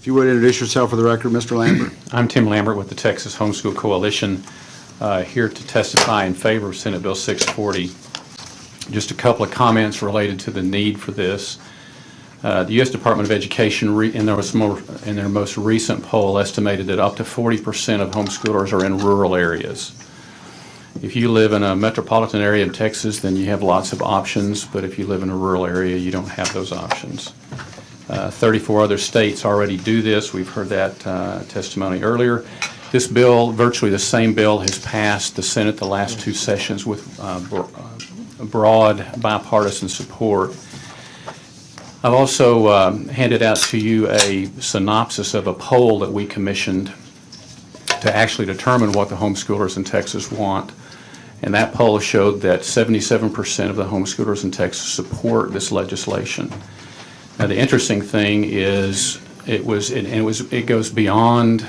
If you would introduce yourself for the record, Mr. Lambert. I'm Tim Lambert with the Texas Homeschool Coalition, here to testify in favor of Senate Bill 640. Just a couple of comments related to the need for this. The U.S. Department of Education, in their most recent poll, estimated that up to 40% of homeschoolers are in rural areas. If you live in a metropolitan area in Texas, then you have lots of options, but if you live in a rural area, you don't have those options. 34 other states already do this. We've heard that testimony earlier. This bill, virtually the same bill, has passed the Senate the last two sessions with broad bipartisan support. I've also handed out to you a synopsis of a poll that we commissioned to actually determine what the homeschoolers in Texas want. And that poll showed that 77% of the homeschoolers in Texas support this legislation. Now, the interesting thing is it goes beyond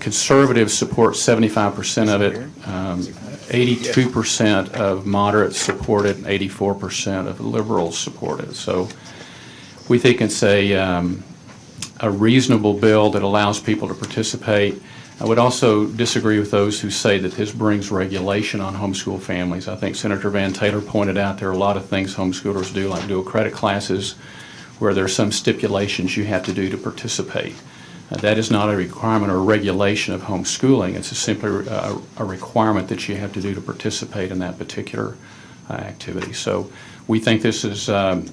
conservatives support 75% of it, 82% of moderates support it, and 84% of liberals support it. So we think it's a reasonable bill that allows people to participate. I would also disagree with those who say that this brings regulation on homeschool families. I think Senator Van Taylor pointed out there are a lot of things homeschoolers do, like dual credit classes, where there are some stipulations you have to do to participate. That is not a requirement or regulation of homeschooling. It's simply a requirement that you have to do to participate in that particular activity. So we think this is a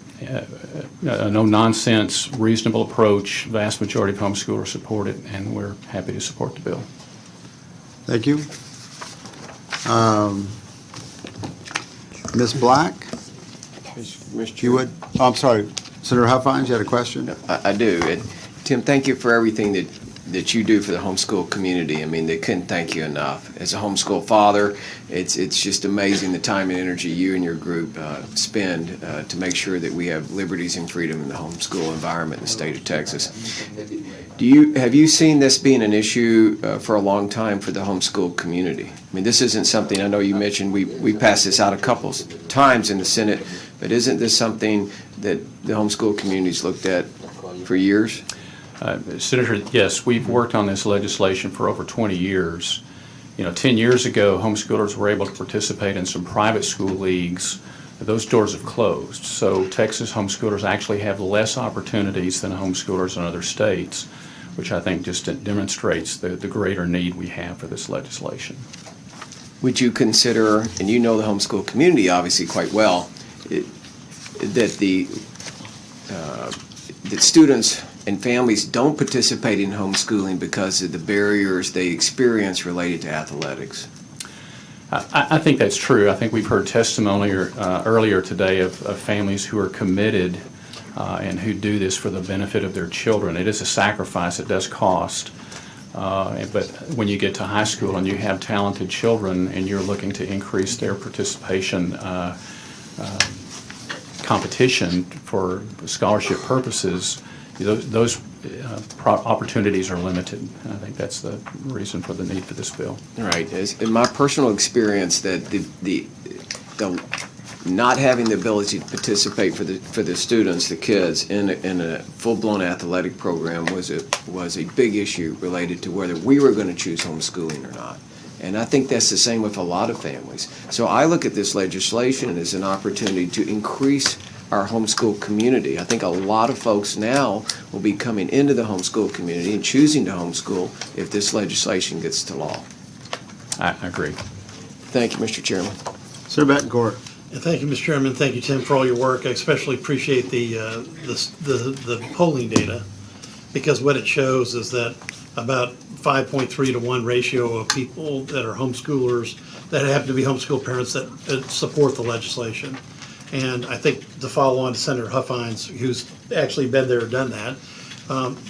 no-nonsense, reasonable approach. Vast majority of homeschoolers support it, and we're happy to support the bill. Thank you. Ms. Black? You would? Oh, I'm sorry. Senator Huffines, you had a question? I do. And Tim, thank you for everything that you do for the homeschool community. I mean, they couldn't thank you enough. As a homeschool father, it's just amazing the time and energy you and your group spend to make sure that we have liberties and freedom in the homeschool environment in the state of Texas. Have you seen this being an issue for a long time for the homeschool community? I mean, this isn't something, I know you mentioned we passed this out a couple times in the Senate, but isn't this something that the homeschool community's looked at for years? Senator, yes, we've worked on this legislation for over 20 years. 10 years ago, homeschoolers were able to participate in some private school leagues. Those doors have closed. So Texas homeschoolers actually have less opportunities than homeschoolers in other states, which I think just demonstrates the greater need we have for this legislation. Would you consider, and you know the homeschool community obviously quite well, that that students and families don't participate in homeschooling because of the barriers they experience related to athletics? I think that's true. I think we've heard testimony earlier today of families who are committed and who do this for the benefit of their children. It is a sacrifice. It does cost. But when you get to high school and you have talented children and you're looking to increase their participation competition for scholarship purposes, those opportunities are limited. I think that's the reason for the need for this bill. Right. In my personal experience, that the not having the ability to participate for the students, the kids, in a full-blown athletic program was a big issue related to whether we were going to choose homeschooling or not. And I think that's the same with a lot of families. So I look at this legislation as an opportunity to increase our homeschool community. I think a lot of folks now will be coming into the homeschool community and choosing to homeschool if this legislation gets to law. I agree. Thank you, Mr. Chairman. Sir Betancourt. Thank you, Mr. Chairman. Thank you, Tim, for all your work. I especially appreciate the polling data, because what it shows is that about 5.3 to 1 ratio of people that are homeschoolers, that happen to be homeschool parents, that support the legislation. And I think to follow on to Senator Huffines, who's actually been there and done that,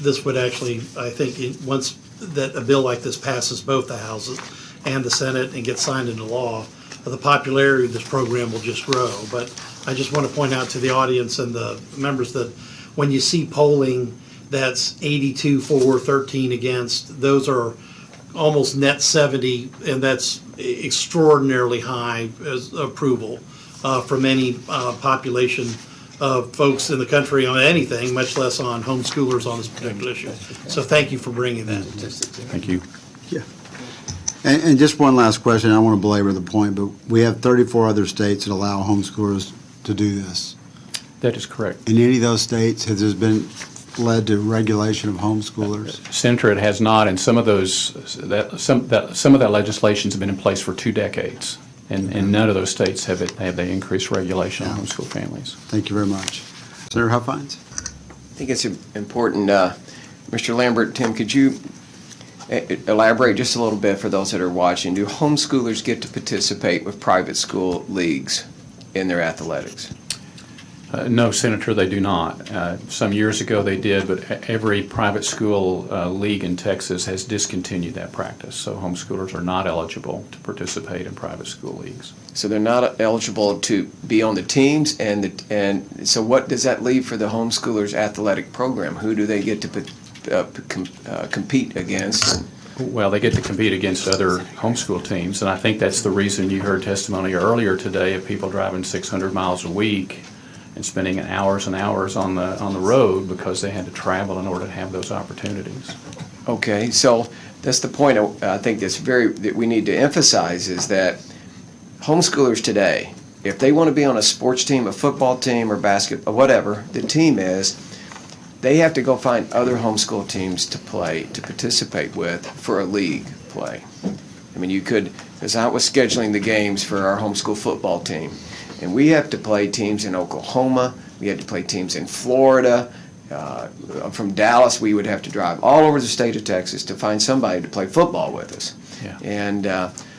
this would actually, I think, once that a bill like this passes both the houses and the Senate and gets signed into law, the popularity of this program will just grow. But I just want to point out to the audience and the members that when you see polling that's 82 for, 13 against, those are almost net 70, and that's extraordinarily high as approval from any population of folks in the country on anything, much less on homeschoolers on this particular issue. So thank you for bringing that. Thank you. Yeah. And just one last question, I don't want to belabor the point, but we have 34 other states that allow homeschoolers to do this. That is correct. In any of those states, has there been led to regulation of homeschoolers? Senator, it has not, and some of that legislation's been in place for 2 decades, and none of those states have they increased regulation on homeschool families. Thank you very much. Senator Huffines? I think it's important, Mr. Lambert, Tim, could you elaborate just a little bit for those that are watching? Do homeschoolers get to participate with private school leagues in their athletics? No, Senator, they do not. Some years ago they did, but every private school league in Texas has discontinued that practice. So homeschoolers are not eligible to participate in private school leagues. So they're not eligible to be on the teams, and so what does that leave for the homeschoolers' athletic program? Who do they get to compete against? Well, they get to compete against other homeschool teams, and I think that's the reason you heard testimony earlier today of people driving 600 miles a week and spending hours and hours on the road because they had to travel in order to have those opportunities. Okay, so that's the point I think that we need to emphasize is that homeschoolers today, if they want to be on a sports team, a football team, or basketball, whatever the team is, they have to go find other homeschool teams to participate with for a league play. I mean, because I was scheduling the games for our homeschool football team, and we have to play teams in Oklahoma, we had to play teams in Florida, from Dallas we would have to drive all over the state of Texas to find somebody to play football with us. Yeah. And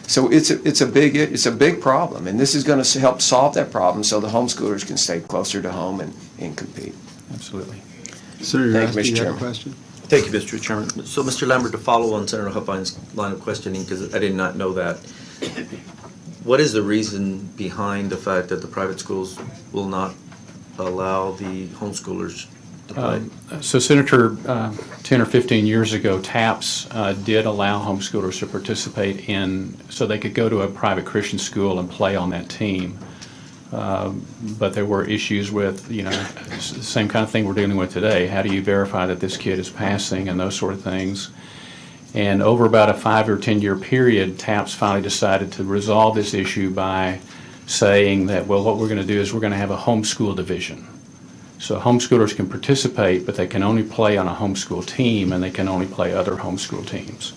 so it's a big problem, and this is going to help solve that problem so the homeschoolers can stay closer to home and compete. Absolutely. Senator, Thank you, Mr. you have a Chairman. question? Thank you, Mr. Chairman. So, Mr. Lambert, to follow on Senator Huffine's line of questioning, because I did not know that, what is the reason behind the fact that the private schools will not allow the homeschoolers to play? So, Senator, 10 or 15 years ago, TAPS did allow homeschoolers to participate so they could go to a private Christian school and play on that team. But there were issues with, the same kind of thing we're dealing with today. How do you verify that this kid is passing and those sort of things? And over about a 5 or 10 year period, TAPS finally decided to resolve this issue by saying that, well, what we're going to do is we're going to have a homeschool division. So homeschoolers can participate, but they can only play on a homeschool team, and they can only play other homeschool teams.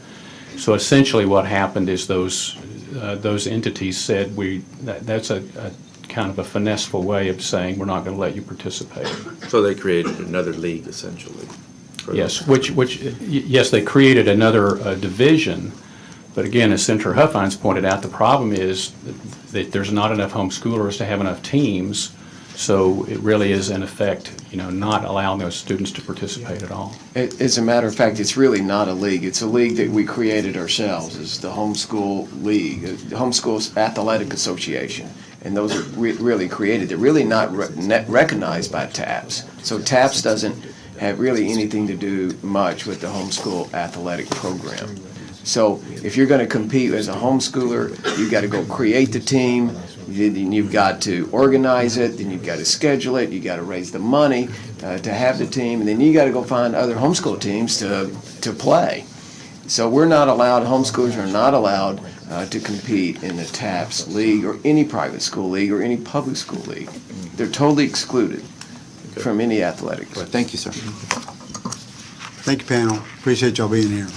So essentially what happened is those entities said that's a kind of a finesseful way of saying we're not going to let you participate. So they created another league, essentially. Yes, yes, they created another division, but again, as Senator Huffine's pointed out, the problem is that there's not enough homeschoolers to have enough teams, so it really is in effect, not allowing those students to participate at all. As a matter of fact, it's really not a league. It's a league that we created ourselves. It's the Homeschool League, the Homeschool Athletic Association. And those are really created. They're really not recognized by TAPS. So TAPS doesn't have really anything to do much with the homeschool athletic program. So if you're going to compete as a homeschooler, you've got to go create the team, then you've got to organize it, then you've got to schedule it, you've got to raise the money to have the team, and then you got to go find other homeschool teams to play. So we're not allowed, homeschoolers are not allowed to compete in the TAPS league or any private school league or any public school league. They're totally excluded from any athletics. Thank you, sir. Thank you, panel. Appreciate y'all being here.